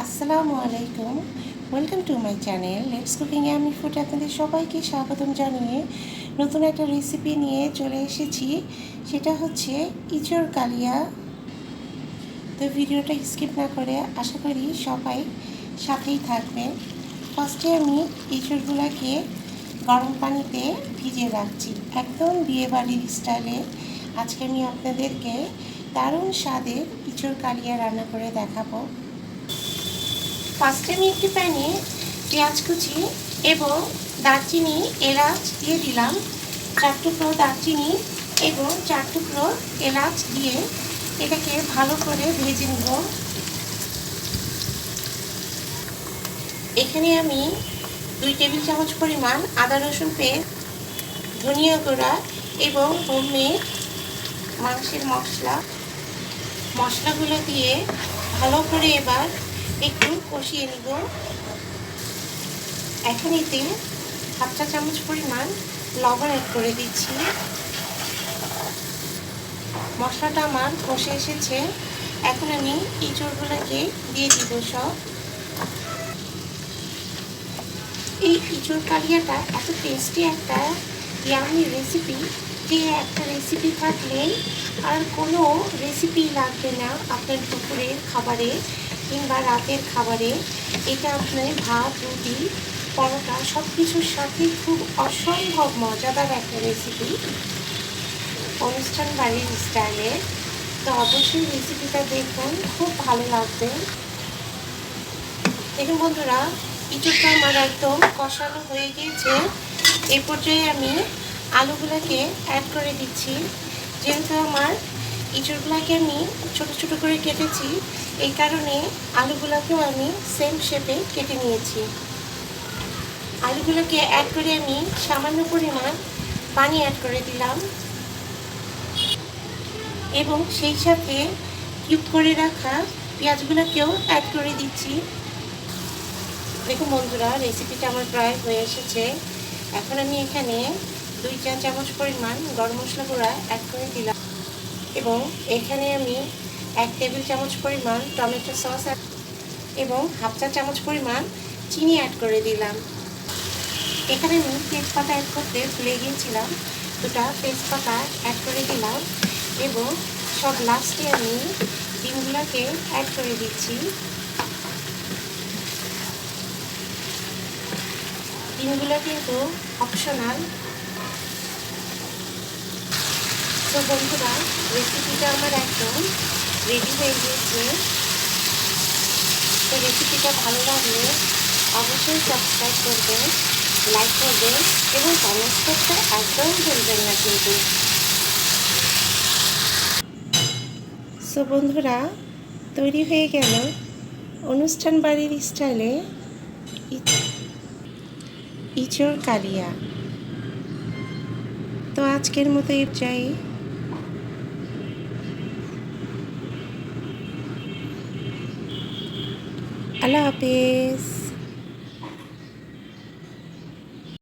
আসসালামু আলাইকুম, welcome to my channel let's cooking আমি ফুড। আপনাদের সবাইকে স্বাগতম জানিয়ে নতুন একটা রেসিপি নিয়ে চলে এসেছি। সেটা হচ্ছে ইঁচড় কালিয়া। তো ভিডিওটা স্কিপ না করে আশা করি সবাই সাথেই থাকবেন। ফার্স্টে আমি ইঁচড়গুলোকে গরম পানিতে ভিজিয়ে রাখছি, একদম বিয়েবাড়ির স্টাইলে। আজকে আমি আপনাদেরকে দারুণ স্বাদের ইঁচড় কালিয়া রান্না করে দেখাবো। ফার্স্টে আমি একটি প্যানে পেঁয়াজ কুচি এবং দারচিনি এলাচ দিয়ে দিলাম। 4 টুকরো দারচিনি এবং 4 টুকরো এলাচ দিয়ে এটাকে ভালো করে ভেজে নেব। এখানে আমি 2 টেবিল চামচ পরিমাণ আদা রসুন পেস্ট, ধনিয়া গুঁড়া এবং হোমমেড মাংসের মশলাগুলো দিয়ে ভালো করে এবার একটু কষিয়ে নিব। এখন এতে 1/2 চা চামচ পরিমাণ লবণ অ্যাড করে দিচ্ছি। মশলাটা আমার কষে এসেছে, এখন আমি ইঁচড়গুলোকে দিয়ে দিব সব। এই ইঁচড় কালিয়াটা এত টেস্টি একটা ইয়ামি রেসিপি যে একটা রেসিপি থাকলে আর কোনো রেসিপি লাগবে না আপনার দুপুরের খাবারে কিংবা রাতের খাবারে। এটা আপনার ভাত, রুটি, পরোটা সব কিছুর সাথে খুব অসম্ভব মজাদার একটা রেসিপি, অনুষ্ঠান বাড়ির স্টাইলে। তো অবশ্যই রেসিপিটা দেখুন, খুব ভালো লাগবে। দেখুন বন্ধুরা, ইঁচড়টা আমার একদম কষানো হয়ে গিয়েছে। এই পর্যায়ে আমি আলুগুলোকে অ্যাড করে দিচ্ছি। যেহেতু আমার ইঁচড়গুলোকে আমি ছোট ছোট করে কেটেছি, এই কারণে আলুগুলোকেও আমি সেম শেপে কেটে নিয়েছি। আলুগুলোকে অ্যাড করে আমি সামান্য পরিমাণ পানি অ্যাড করে দিলাম এবং সেই সাথে কিউব করে রাখা পেঁয়াজগুলোকেও অ্যাড করে দিচ্ছি। দেখুন বন্ধুরা, রেসিপিটা আমার প্রায় হয়ে এসেছে। এখন আমি এখানে 2 চা চামচ পরিমাণ গরম মশলা গুঁড়া অ্যাড করে দিলাম এবং এখানে আমি 1 টেবিল চামচ পরিমাণ টমেটো সস এবং 1/2 চা চামচ পরিমাণ চিনি অ্যাড করে দিলাম। এখানে আমি তেজপাতা অ্যাড করতে ভুলে গিয়েছিলাম, 2টা তেজপাতা অ্যাড করে দিলাম এবং সব লাস্টে আমি ডিমগুলোকে অ্যাড করে দিচ্ছি। ডিমগুলো কিন্তু অপশনাল। তো বন্ধুরা, রেসিপিটা আমার একদম রেডি হয়ে গিয়েছে। তো রেসিপিটা ভালো লাগলে অবশ্যই সাবস্ক্রাইব করবেন, লাইক করবেন এবং কমেন্ট করতে একদম ভুলবেন না কিন্তু। সো বন্ধুরা, তৈরি হয়ে গেল অনুষ্ঠান বাড়ির স্টাইলে ইঁচড় কালিয়া। তো আজকের মতো যাই। আল্লাহ হাফেজ।